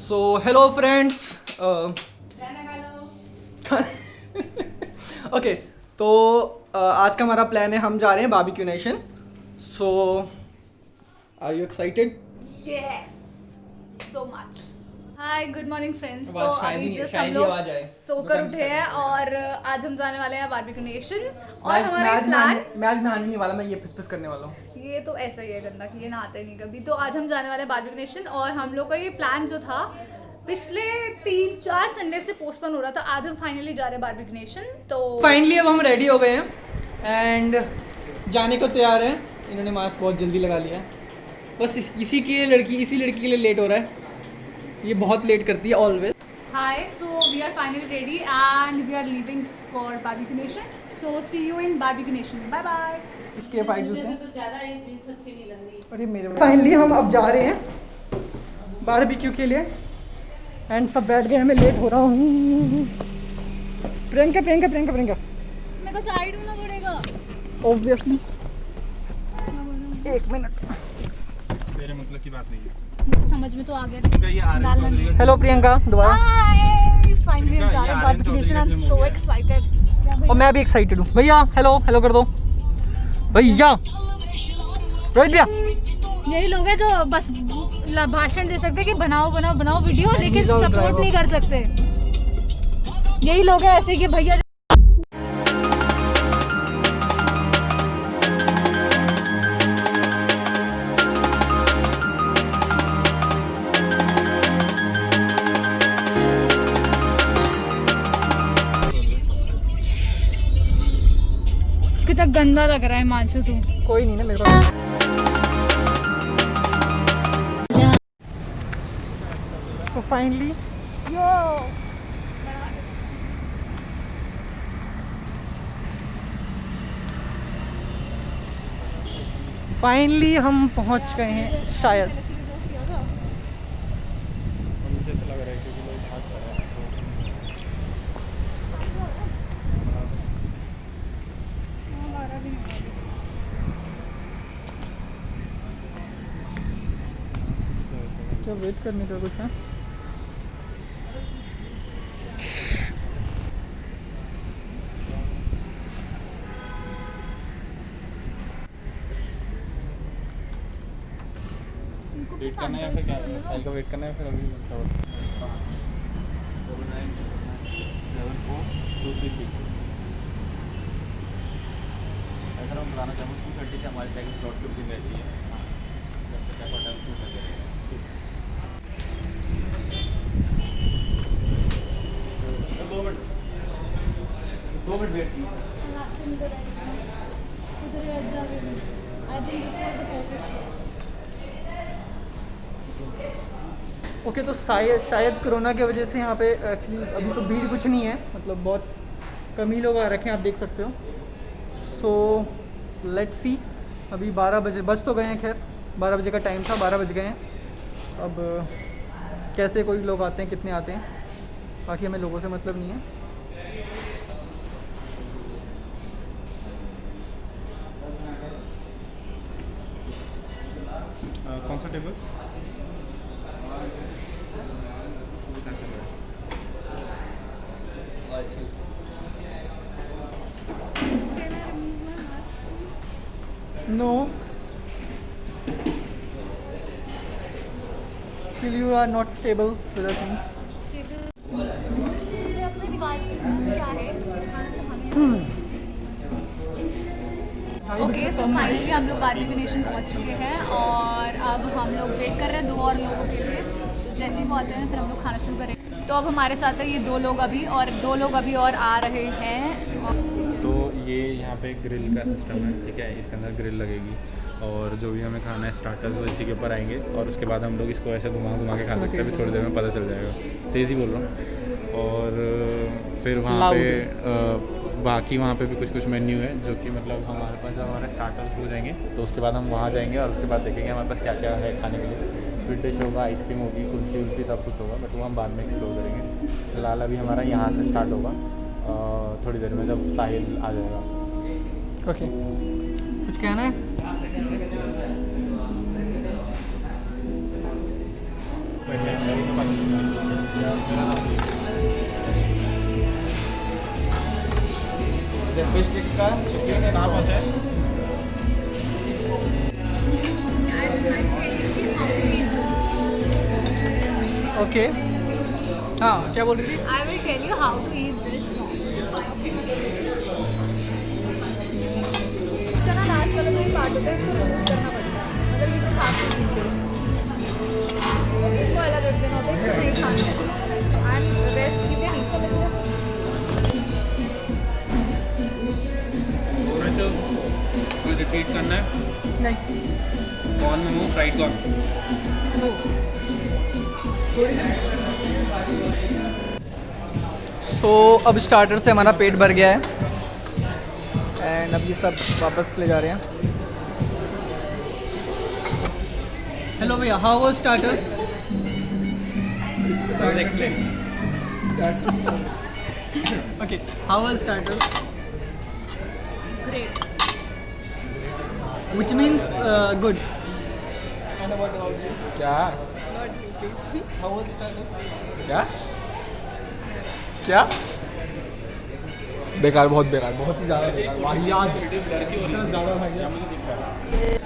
So hello friends. Okay, तो आज का हमारा प्लान है, हम जा रहे हैं Barbeque Nation. So are you excited? Yes, so much. Hi good morning friends. तो आवाज़ अभी शायद जस्ट शायद हम ही लोग आवाज़ आए। सोकर दुकान उठे की हैं तरफ। और आज हम जाने वाले हैं बारबेक्यू नेशन। और मैं हमारा आज प्लान मैं आज नहाने नहीं वाला, मैं ये पिस करने वाला हूँ। ये तो ऐसा ही है गंदा कि ये नहाते नहीं कभी। तो आज हम जाने वाले हैं बारबेक्यू नेशन और हम लोग का ये प्लान जो था पिछले 3-4 संडे से पोस्टपोन हो रहा था। आज हम फाइनली जा रहे हैं बारबेक्यू नेशन। तो फाइनली अब हम रेडी हो गए हैं एंड जाने को तैयार हैं। इन्होंने मास्क बहुत जल्दी लगा लिया है। बस इसी लड़की के लिए लेट हो रहा है। ये बहुत लेट करती है always. Hi, so we are finally ready and we are leaving for Barbeque Nation. So see you in Barbeque Nation. Bye bye. इसके फाइट जूते हैं। तो ज्यादा ये जीन्स अच्छी नहीं लग रही। अरे मेरे फाइनली हम अब जा रहे हैं बारबेक्यू के लिए एंड सब बैठ गए हैं। मैं लेट हो रहा हूँ। प्रियंका प्रियंका प्रियंका प्रियंका मेरे को साइड होना पड़ेगा ऑब्वियसली। एक मिनट। मेरे मतलब की बात नहीं है। मेरे को समझ में तो आ गया। हेलो प्रियंका दोबारा। हाय, फाइनली हम जा रहे हैं Barbeque nation. I am so excited. और मैं भी एक्साइटेड हूँ। भैया हेलो हेलो कर दो भैया। रोहित भैया यही लोग हैं जो बस भाषण दे सकते हैं कि बनाओ बनाओ बनाओ वीडियो, लेकिन सपोर्ट नहीं कर सकते। यही लोग हैं ऐसे कि भैया कितना गंदा लग रहा है मानसू तू। कोई नहीं ना मेरे पास। तो फाइनली हम पहुंच गए हैं शायद। मुझे ऐसा लग रहा है क्योंकि लोग भाग कर रहे हैं। क्या वेट करने का कुछ है? वेट करना है या फिर क्या साइकिल का वेट करना है फिर अभी ऐसा मैं बताना चाहूँगा 2:30 से हमारी साइकिल स्लॉट की बुकिंग रहती है। दो मिनट वेट कीजिए। ओके, तो शायद कोरोना की वजह से यहाँ पे एक्चुअली अभी तो भीड़ कुछ नहीं है, मतलब बहुत कम ही लोग आ रखे हैं, आप देख सकते हो। So let's see. अभी 12 बजे बज तो गए हैं। खैर 12 बजे का टाइम था, 12 बज गए हैं। अब कैसे कोई लोग आते हैं, कितने आते हैं, बाकी हमें लोगों से मतलब नहीं है। कौन सा table? No, feel you are not stable with the things. Okay, so finally हम लोग बारबेक्यू नेशन पहुंच चुके हैं और अब हम लोग वेट कर रहे हैं 2 और लोगों के लिए। तो जैसे ही वो आते हैं फिर हम लोग खाना शुरू करेंगे। तो अब हमारे साथ है ये 2 लोग अभी और आ रहे हैं। तो ये यहाँ पे ग्रिल का सिस्टम है, ठीक है। इसके अंदर ग्रिल लगेगी और जो भी हमें खाना है स्टार्टर्स वो इसी के ऊपर आएंगे और उसके बाद हम लोग इसको ऐसे घुमा के खा सकते हैं। अभी थोड़ी देर में पता चल जाएगा, तेज़ी बोल रहा हूँ। और फिर वहाँ पे बाकी वहाँ पे भी कुछ मेन्यू है जो कि मतलब हमारे पास जब हमारे स्टार्टर्स हो जाएंगे तो उसके बाद हम वहाँ जाएंगे और उसके बाद देखेंगे हमारे पास क्या क्या है खाने के लिए। स्वीट डिश होगा, आइसक्रीम होगी, कुल्फ़ी सब कुछ होगा, बट वो हम बाद में एक्सप्लोर करेंगे। फिलहाल अभी हमारा यहाँ से स्टार्ट होगा थोड़ी देर में जब साहिल आ जाएगा। ओके, कुछ कहना है? पहले फिश टिक्का चिकन कहाँ पहुँचा है? ओके हाँ क्या बोल रही थी? I will tell you how to eat this now. इसका ना लास्ट वाला जो ही पार्ट होता है इसको रिमूव करना पड़ता है, मतलब you don't have to eat this. इसको अलग रख देना होता है, इसको नहीं खाना है and rest you can eat. तो कोई रिपीट करना है? नहीं corn momo fried corn. No थोड़ी सी सो अब स्टार्टर से हमारा पेट भर गया है एंड अब ये सब वापस ले जा रहे हैं। हेलो भैया, how was starters? Explain. Okay, how was starters? Great. Which means good. And what about you? क्या? Not you, please. How was starters? क्या? क्या? बेकार, बहुत बेकार, बहुत ही ज़्यादा बेकार, वाहियात, इतना ज़्यादा वाहियात। मुझे दिख रहा है।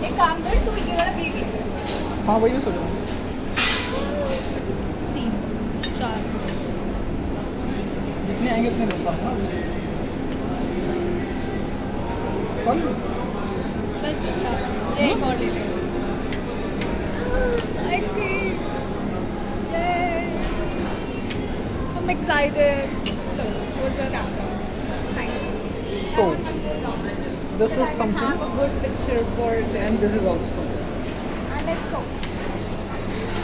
एक काम कर, तू ये वाला प्लेट ले। हाँ वही सोच रहा हूँ। 3 4 जितने आएंगे उतने ले पाऊंगा। कौन? बस इसका ये एक और ले ले। I think. Yay. I'm excited. Look, what's your camera? Thank you. So, this is something Have a good picture for this. and this is also something. And let's go.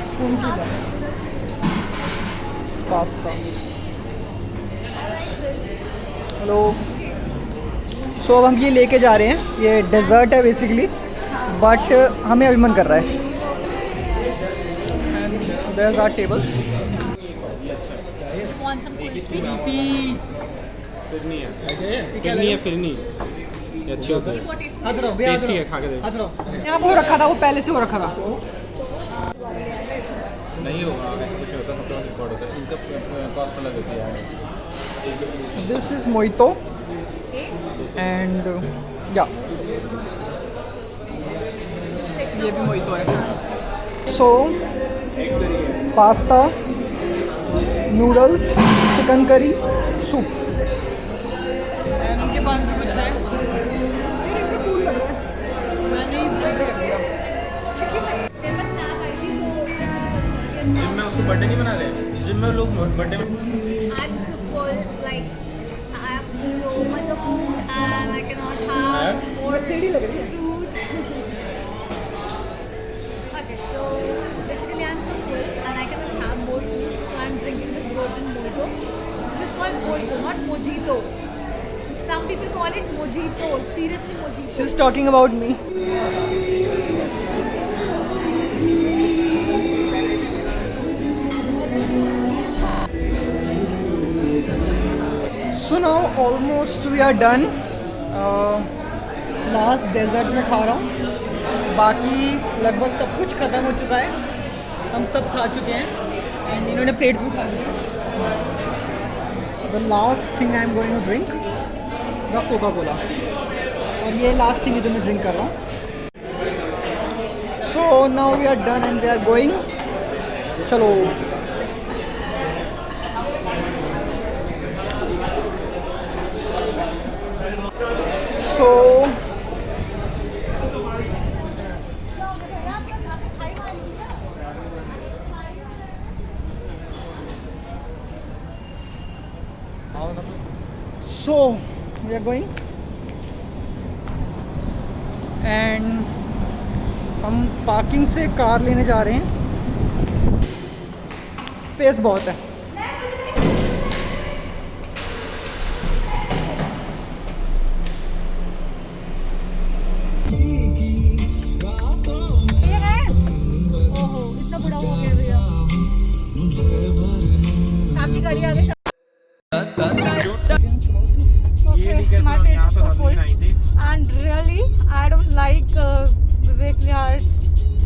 Spoon की बात। Pasta. I like this. Hello. So अब हम ये लेके जा रहे हैं, ये डेजर्ट है बेसिकली, बट हमें अभी मन कर रहा है। There is our table. Want some crispy? फिरनी है। फिरनी है, फिरनी। ये अच्छी होती है। What is हाथ रहो भैया, हाथ टेस्टी है, रहो। खा के देखो। हाथ रहो। यहाँ पे वो रखा था, वो पहले से वो रखा था। नहीं होगा, ऐसा कुछ नहीं होता, सबके पास रिकॉर्ड होता है, इनका कॉस्ट अलग होती है। दिस इज मोइतो एंड या ये भी मोइतो है। So pasta, noodles, chicken curry, soup and उनके पास भी कुछ है। ये इतना कूल लग रहा है, मैंने ही ऑर्डर कर दिया। मेरे पास snap आई थी तो मुझे पता चला कि जिम में उसको बर्थडे नहीं मना रहे, जिम में लोग बर्थडे में I'm so full, like I have so much of food and I cannot have more सीढ़ी लग रही है। food. Okay, so basically I'm so full and I cannot have more food, so I'm drinking this virgin mojito. This is called mojito, not mojito. Some people call it mojito. Seriously, mojito. She's talking about me. So now almost we are done. Last dessert में खा रहा हूँ, बाकी लगभग सब कुछ ख़त्म हो चुका है, हम सब खा चुके हैं एंड इन्होंने प्लेट्स भी खा लिए। The last thing I am going to drink the Coca Cola, और ये लास्ट थिंग है जो मैं ड्रिंक कर रहा हूँ। So now we are done and we are going. चलो so So we are going and हम पार्किंग से कार लेने जा रहे हैं, स्पेस बहुत है। ये है, ओहो इतना बड़ा हो गया भैया, आपकी गाड़ी आ गई। Okay, my face is so full and really I don't like Vivek Vihar's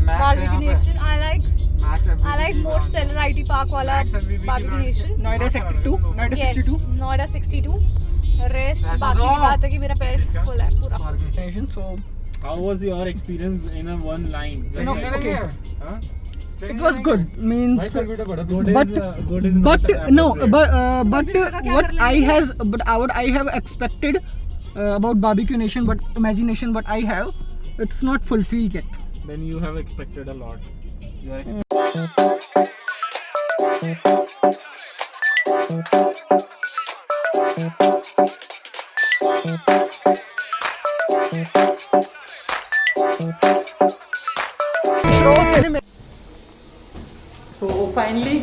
barbecue nation. I like more Stellar IT Park wala barbecue nation. Noida sector 2, Noida Yes, 62 Noida 62. Rest बाकी की बात है कि मेरा पेट फुल है पूरा. nation. So How was your experience in a one line? okay, Huh? it was good. Means Good but good is not but no but what I have expected about barbecue nation, but imagination what I have, it's not fulfilled yet. Then you have expected a lot. You are So finally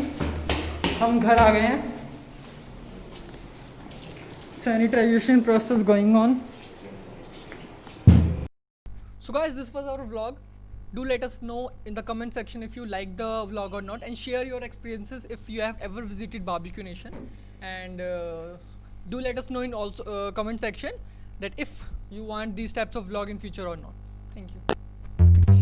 हम घर आ गए हैं. Sanitization process going on. So guys, this was our vlog. Do let us know in the comment section if you like the vlog or not, and share your experiences if you have ever visited Barbecue Nation. And do let us know in also comment section that if you want these types of vlog in future or not. Thank you.